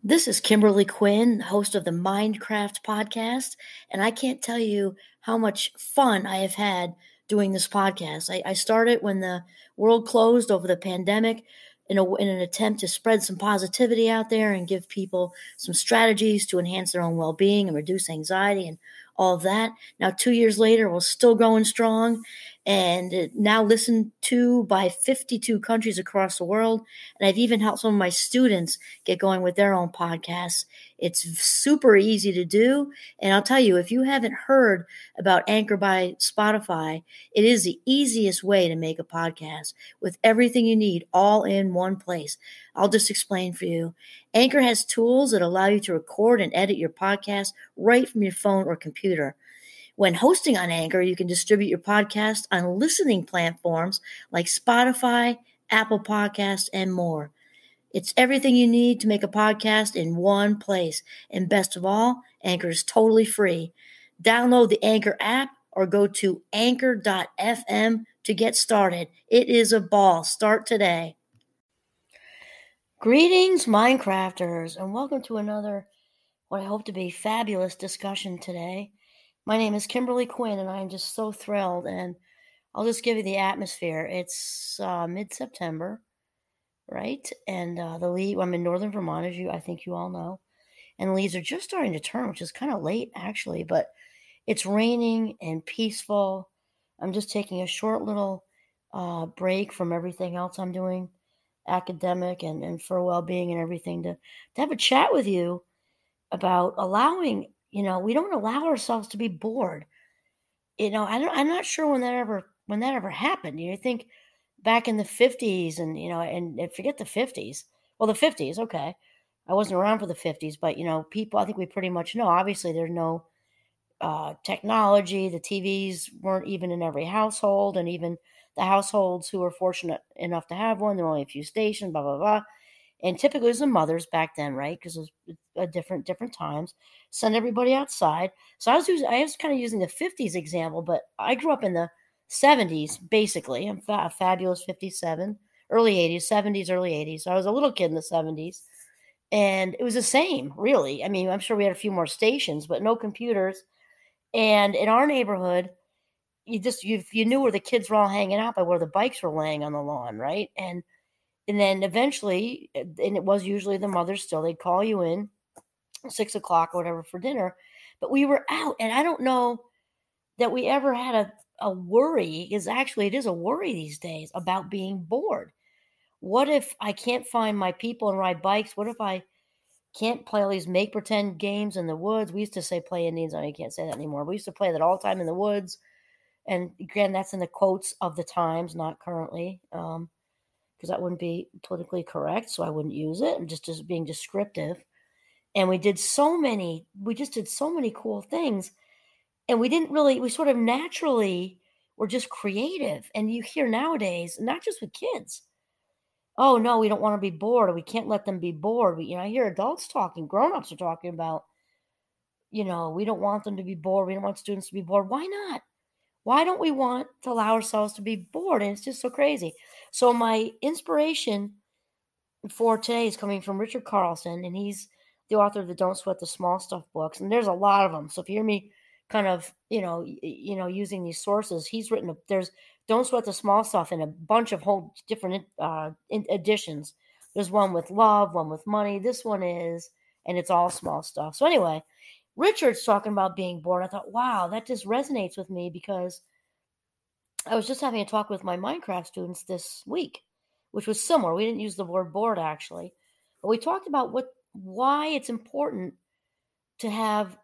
This is Kimberly Quinn, host of the Mindcraft podcast, and I can't tell you how much fun I have had doing this podcast. I started when the world closed over the pandemic in an attempt to spread some positivity out there and give people some strategies to enhance their own well-being and reduce anxiety and all of that. Now, 2 years later, we're still going strong and now listened to by 52 countries across the world. And I've even helped some of my students get going with their own podcasts. It's super easy to do. And I'll tell you, if you haven't heard about Anchor by Spotify, it is the easiest way to make a podcast with everything you need all in one place. I'll just explain for you. Anchor has tools that allow you to record and edit your podcast right from your phone or computer. When hosting on Anchor, you can distribute your podcast on listening platforms like Spotify, Apple Podcasts, and more. It's everything you need to make a podcast in one place. And best of all, Anchor is totally free. Download the Anchor app or go to anchor.fm to get started. It is a ball. Start today. Greetings, Minecrafters, and welcome to another, what I hope to be fabulous discussion today. My name is Kimberly Quinn, and I'm just so thrilled, and I'll just give you the atmosphere. It's mid-September, right? And I'm in northern Vermont, as I think you all know, and the leaves are just starting to turn, which is kind of late, actually, but it's raining and peaceful. I'm just taking a short little break from everything else I'm doing, academic and for well-being and everything, to have a chat with you about allowing, we don't allow ourselves to be bored. I'm not sure when that ever happened. You think back in the 50s and forget the 50s. Well, the 50s, okay. I wasn't around for the 50s, but people, I think we pretty much know, obviously there's no technology. The TVs weren't even in every household, and even the households who were fortunate enough to have one, there were only a few stations, blah, blah, blah. And typically it was the mothers back then, right? Because it was a different times. Send everybody outside. So I was kind of using the 50s example, but I grew up in the 70s, basically. I'm a fabulous 57, early 80s, 70s, early 80s. So I was a little kid in the 70s. And it was the same, really. I mean, I'm sure we had a few more stations, but no computers. And in our neighborhood, you knew where the kids were all hanging out by where the bikes were laying on the lawn, right? And then eventually, and it was usually the mothers still, they'd call you in 6 o'clock or whatever for dinner, but we were out. And I don't know that we ever had a worry, because actually it is a worry these days about being bored. What if I can't find my people and ride bikes? What if I can't play all these make pretend games in the woods? We used to say play Indians. I can't say that anymore. We used to play that all the time in the woods. And again, that's in the quotes of the times, not currently. Because that wouldn't be politically correct, so I wouldn't use it. I'm just being descriptive. And we just did so many cool things. And we sort of naturally were just creative. And you hear nowadays, not just with kids, oh, no, we don't want to be bored, or we can't let them be bored. I hear adults talking, grown-ups are talking about, we don't want them to be bored. We don't want students to be bored. Why not? Why don't we want to allow ourselves to be bored? And it's just so crazy. So my inspiration for today is coming from Richard Carlson, and he's the author of the Don't Sweat the Small Stuff books. And there's a lot of them. So if you hear me kind of, using these sources, he's written, there's Don't Sweat the Small Stuff in a bunch of whole different editions. There's one with love, one with money. This one is, and it's all small stuff. So anyway, Richard's talking about being bored. I thought, wow, that just resonates with me, because I was just having a talk with my Minecraft students this week, which was similar. We didn't use the word bored, actually, but we talked about why it's important to have,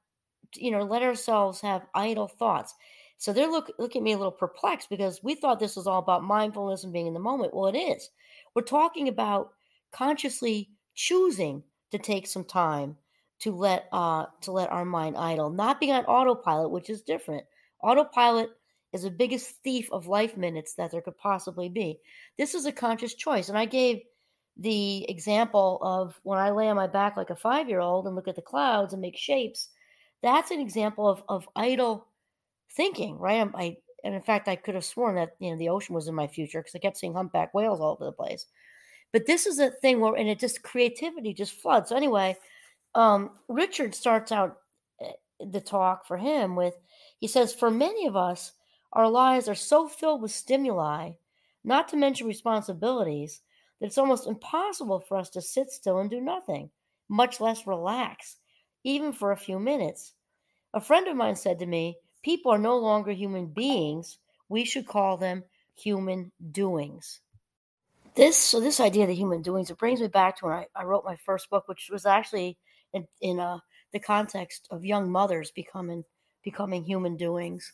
let ourselves have idle thoughts. So they're looking at me a little perplexed, because we thought this was all about mindfulness and being in the moment. Well, it is. We're talking about consciously choosing to take some time to let our mind idle, not being on autopilot, which is different. Autopilot is the biggest thief of life minutes that there could possibly be. This is a conscious choice. And I gave the example of when I lay on my back like a 5-year-old and look at the clouds and make shapes. That's an example of idle thinking, right? And in fact, I could have sworn that the ocean was in my future, because I kept seeing humpback whales all over the place. But this is a thing where, and it just creativity just floods. So anyway, Richard starts out the talk for him with, he says, for many of us, our lives are so filled with stimuli, not to mention responsibilities, that it's almost impossible for us to sit still and do nothing, much less relax, even for a few minutes. A friend of mine said to me, people are no longer human beings. We should call them human doings. This idea of the human doings, it brings me back to when I wrote my first book, which was actually in the context of young mothers becoming human doings.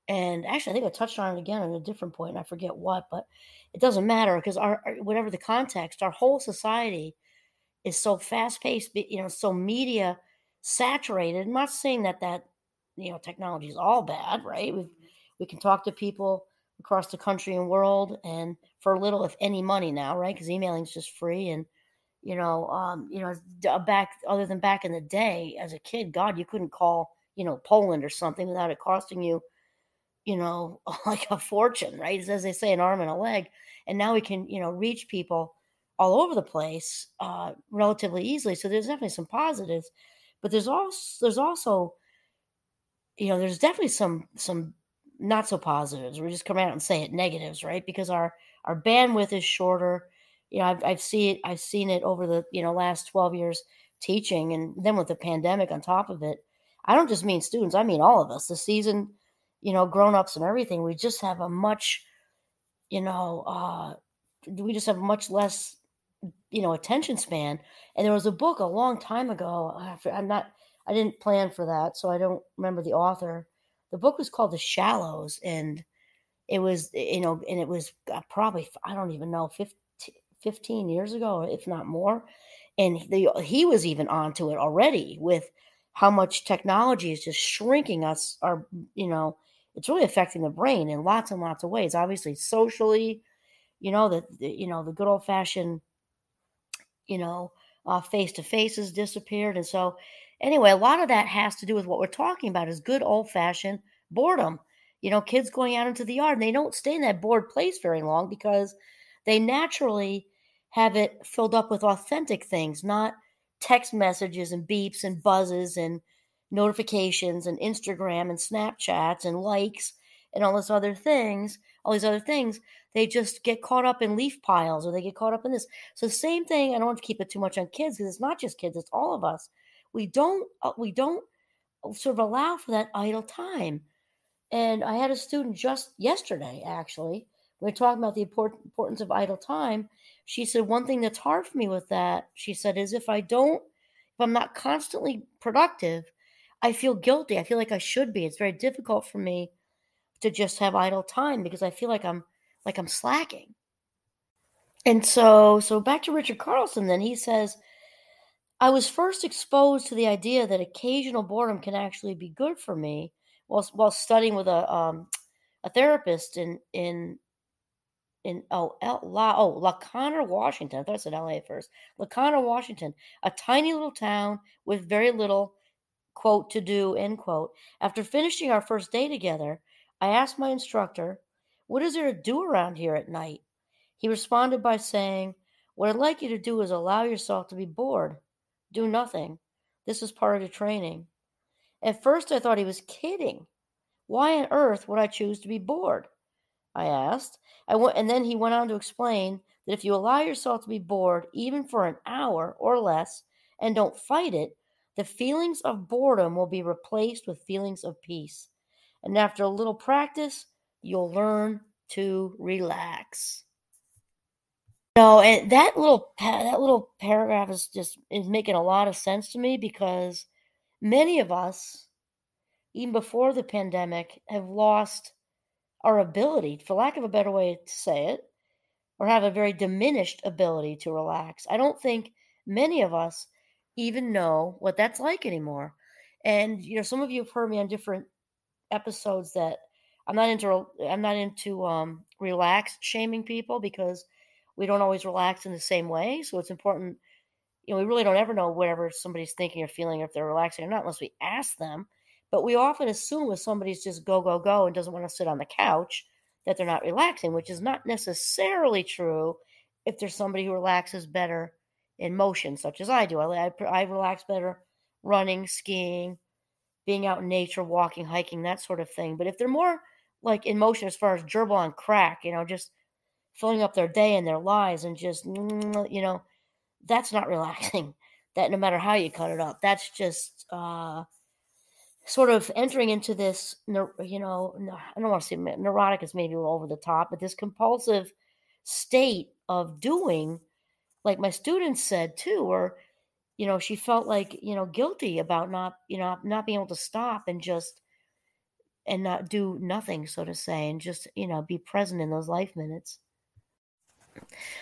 And actually, I think I touched on it again at a different point, and I forget what, but it doesn't matter because whatever the context, our whole society is so fast paced, so media saturated. I'm not saying that technology is all bad, right? We can talk to people across the country and world, and for little, if any, money now, right? Because emailing is just free, and back other than back in the day as a kid, God, you couldn't call Poland or something without it costing you like a fortune, right? It's, as they say, an arm and a leg. And now we can, reach people all over the place relatively easily. So there's definitely some positives, but there's definitely some not so positives. We just come out and say it negatives, right? Because our bandwidth is shorter. I've seen it over the last 12 years teaching, and then with the pandemic on top of it. I don't just mean students, I mean all of us. The season, grown-ups and everything, we just have a much, you know, uh, we just have much less, attention span. And there was a book a long time ago. I didn't plan for that, so I don't remember the author. The book was called The Shallows, and it was probably, I don't even know, 15 years ago, if not more. And he was even onto it already with how much technology is just shrinking us. It's really affecting the brain in lots and lots of ways. Obviously, socially, the good old fashioned, face to face has disappeared. And so, anyway, a lot of that has to do with what we're talking about is good old fashioned boredom. Kids going out into the yard, and they don't stay in that bored place very long because they naturally have it filled up with authentic things, not text messages and beeps and buzzes and notifications and Instagram and Snapchats and likes and all these other things. They just get caught up in leaf piles, or they get caught up in this. So same thing. I don't want to keep it too much on kids because it's not just kids; it's all of us. We don't sort of allow for that idle time. And I had a student just yesterday, actually, we were talking about the importance of idle time. She said, one thing that's hard for me with that, she said, is if I'm not constantly productive, I feel guilty. I feel like I should be. It's very difficult for me to just have idle time because I feel like I'm slacking. And so back to Richard Carlson, then he says, I was first exposed to the idea that occasional boredom can actually be good for me while studying with a therapist in Lacona, Washington. I thought I said LA at first. Lacona, Washington, a tiny little town with very little, quote, to do, end quote. After finishing our first day together, I asked my instructor, what is there to do around here at night? He responded by saying, what I'd like you to do is allow yourself to be bored. Do nothing. This is part of the training. At first, I thought he was kidding. Why on earth would I choose to be bored? I asked. And then he went on to explain that if you allow yourself to be bored, even for an hour or less, and don't fight it, the feelings of boredom will be replaced with feelings of peace. And after a little practice, you'll learn to relax. No, and that little paragraph is making a lot of sense to me because many of us, even before the pandemic, have lost our ability, for lack of a better way to say it, or have a very diminished ability to relax. I don't think many of us even know what that's like anymore. And some of you have heard me on different episodes that I'm not into relax shaming people because we don't always relax in the same way. So it's important, we really don't ever know whatever somebody's thinking or feeling, if they're relaxing or not, unless we ask them. But we often assume if somebody's just go, go, go and doesn't want to sit on the couch, that they're not relaxing, which is not necessarily true if there's somebody who relaxes better in motion, such as I do. I relax better running, skiing, being out in nature, walking, hiking, that sort of thing. But if they're more like in motion as far as gerbil on crack, just filling up their day and their lives and just, that's not relaxing. That no matter how you cut it up, that's just sort of entering into this, I don't want to say neurotic is maybe a little over the top, but this compulsive state of doing, like my students said too, or, she felt like, guilty about not being able to stop and just, and not do nothing, so to say, and just, be present in those life minutes.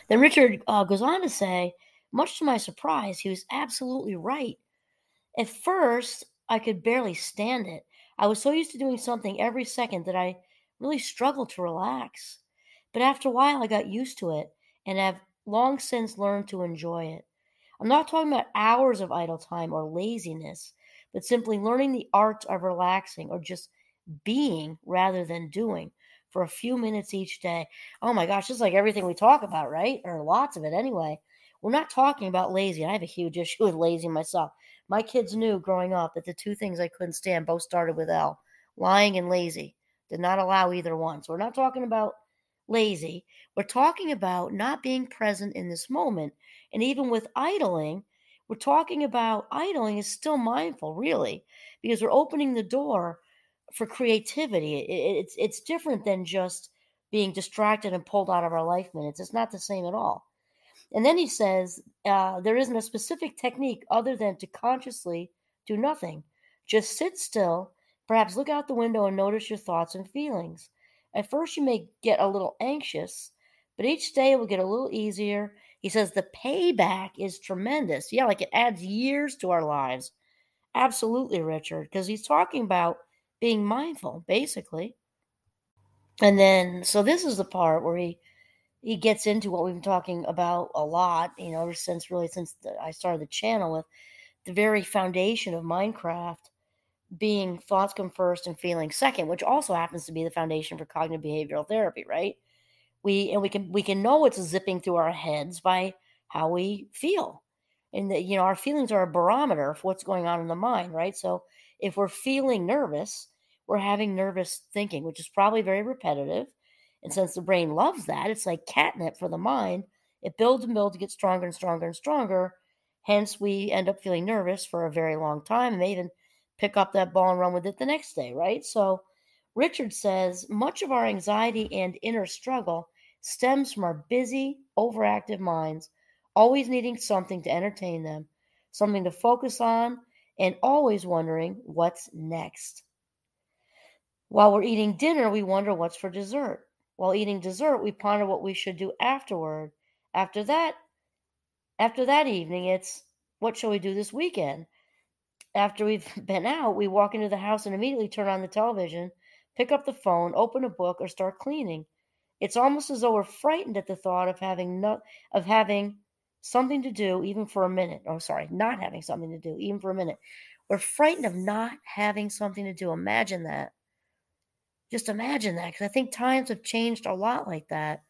Then Richard goes on to say, much to my surprise, he was absolutely right. At first, I could barely stand it. I was so used to doing something every second that I really struggled to relax. But after a while, I got used to it and have long since learned to enjoy it. I'm not talking about hours of idle time or laziness, but simply learning the art of relaxing or just being rather than doing for a few minutes each day. Oh my gosh, just like everything we talk about, right? Or lots of it anyway. We're not talking about lazy. I have a huge issue with lazy myself. My kids knew growing up that the two things I couldn't stand both started with L, lying and lazy. Did not allow either one. So we're not talking about lazy. We're talking about not being present in this moment. And even with idling, we're talking about idling is still mindful, really, because we're opening the door for creativity. It's different than just being distracted and pulled out of our life minutes. It's not the same at all. And then he says, there isn't a specific technique other than to consciously do nothing. Just sit still, perhaps look out the window and notice your thoughts and feelings. At first, you may get a little anxious, but each day it will get a little easier. He says the payback is tremendous. Yeah, like it adds years to our lives. Absolutely, Richard, because he's talking about being mindful, basically. And then, so this is the part where he gets into what we've been talking about a lot, ever since I started the channel, with the very foundation of Minecraft being thoughts come first and feelings second, which also happens to be the foundation for cognitive behavioral therapy, right? We can know what's zipping through our heads by how we feel. And our feelings are a barometer of what's going on in the mind, right? So if we're feeling nervous, we're having nervous thinking, which is probably very repetitive. And since the brain loves that, it's like catnip for the mind. It builds and builds to get stronger and stronger and stronger. Hence, we end up feeling nervous for a very long time and may even pick up that ball and run with it the next day, right? So Richard says much of our anxiety and inner struggle stems from our busy, overactive minds, always needing something to entertain them, something to focus on, and always wondering what's next. While we're eating dinner, we wonder what's for dessert. While eating dessert, we ponder what we should do afterward. After that, after that evening, it's what shall we do this weekend? After we've been out, we walk into the house and immediately turn on the television, pick up the phone, open a book, or start cleaning. It's almost as though we're frightened at the thought of having something to do even for a minute. Oh, sorry, not having something to do even for a minute. We're frightened of not having something to do. Imagine that. Just imagine that, because I think times have changed a lot like that.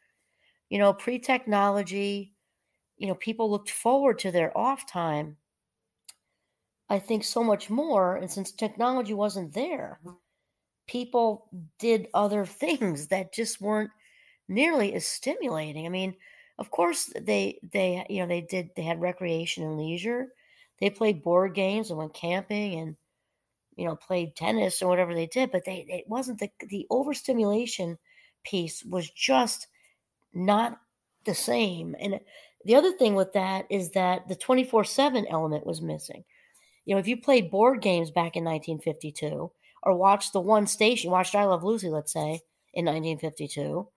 Pre-technology, people looked forward to their off time, I think, so much more. And since technology wasn't there, people did other things that just weren't nearly as stimulating. I mean, of course they had recreation and leisure. They played board games and went camping and played tennis or whatever they did, but it wasn't the overstimulation piece was just not the same. And the other thing with that is that the 24/7 element was missing. If you played board games back in 1952 or watched the one station, watched I Love Lucy, let's say, in 1952,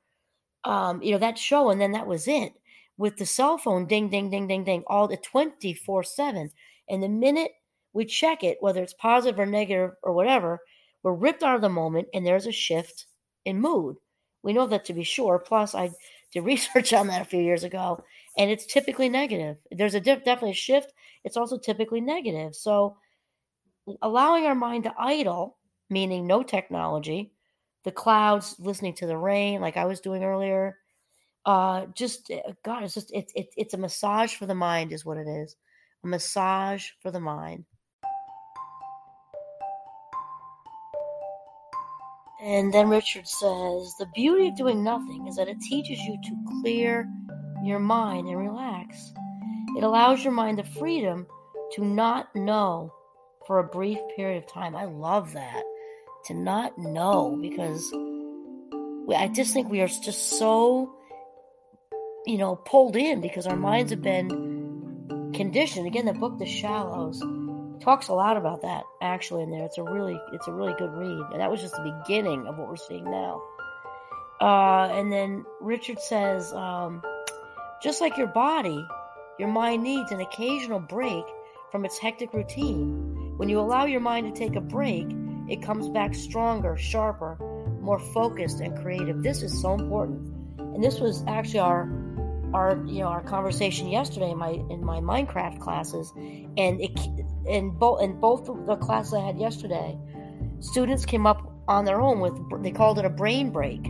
that show, and then that was it. With the cell phone, ding, ding, ding, ding, ding, all the 24/7. And the minute we check it, whether it's positive or negative or whatever, we're ripped out of the moment and there's a shift in mood. We know that to be sure. Plus, I did research on that a few years ago, and it's typically negative. There's definitely a shift. It's also typically negative. So allowing our mind to idle, meaning no technology, the clouds, listening to the rain, like I was doing earlier, God, it's a massage for the mind is what it is. A massage for the mind. And then Richard says, the beauty of doing nothing is that it teaches you to clear your mind and relax. It allows your mind the freedom to not know for a brief period of time. I love that. To not know, because I just think we are just so, pulled in because our minds have been conditioned. Again, the book, The Shallows, talks a lot about that actually in there. It's a really good read. And that was just the beginning of what we're seeing now. And then Richard says, just like your body, your mind needs an occasional break from its hectic routine. When you allow your mind to take a break, it comes back stronger, sharper, more focused and creative. This is so important. And this was actually our conversation yesterday in my Minecraft classes, and in both the classes I had yesterday, students came up on their own with, they called it a brain break.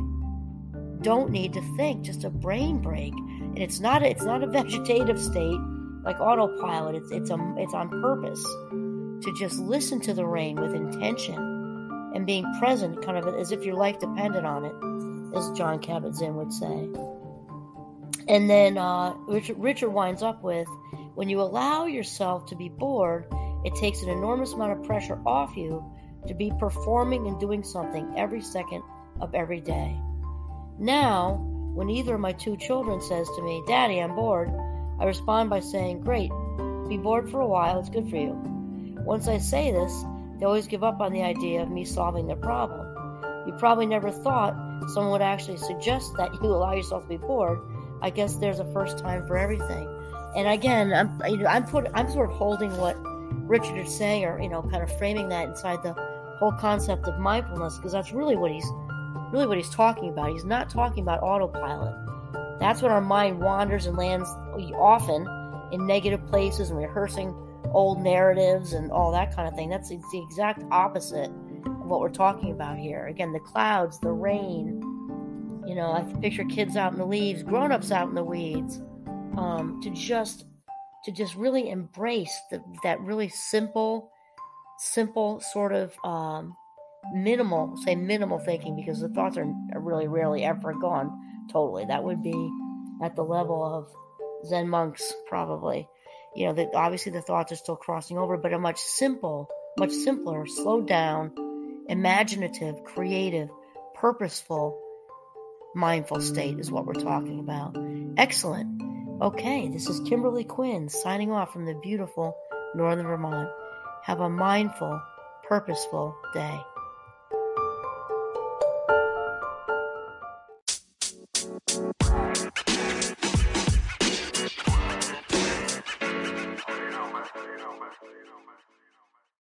Don't need to think, just a brain break. And it's not a vegetative state like autopilot. It's on purpose to just listen to the rain with intention and being present, kind of as if your life depended on it, as John Kabat-Zinn would say. And then Richard winds up with, when you allow yourself to be bored, it takes an enormous amount of pressure off you to be performing and doing something every second of every day. Now, when either of my two children says to me, Daddy, I'm bored, I respond by saying, great, be bored for a while, it's good for you. Once I say this, they always give up on the idea of me solving their problem. You probably never thought someone would actually suggest that you allow yourself to be bored. I guess there's a first time for everything. And again, I'm sort of holding what Richard is saying, or kind of framing that inside the whole concept of mindfulness, because that's really what he's talking about. He's not talking about autopilot. That's when our mind wanders and lands often in negative places and rehearsing old narratives and all that kind of thing. That's the exact opposite of what we're talking about here. Again, the clouds, the rain. I picture kids out in the leaves, grown-ups out in the weeds, to just really embrace that really simple sort of minimal thinking, because the thoughts are really rarely ever gone totally. That would be at the level of Zen monks, probably. That obviously the thoughts are still crossing over, but a much simpler, slowed down, imaginative, creative, purposeful, mindful state is what we're talking about. Excellent. Okay, this is Kimberly Quinn signing off from the beautiful Northern Vermont. Have a mindful, purposeful day.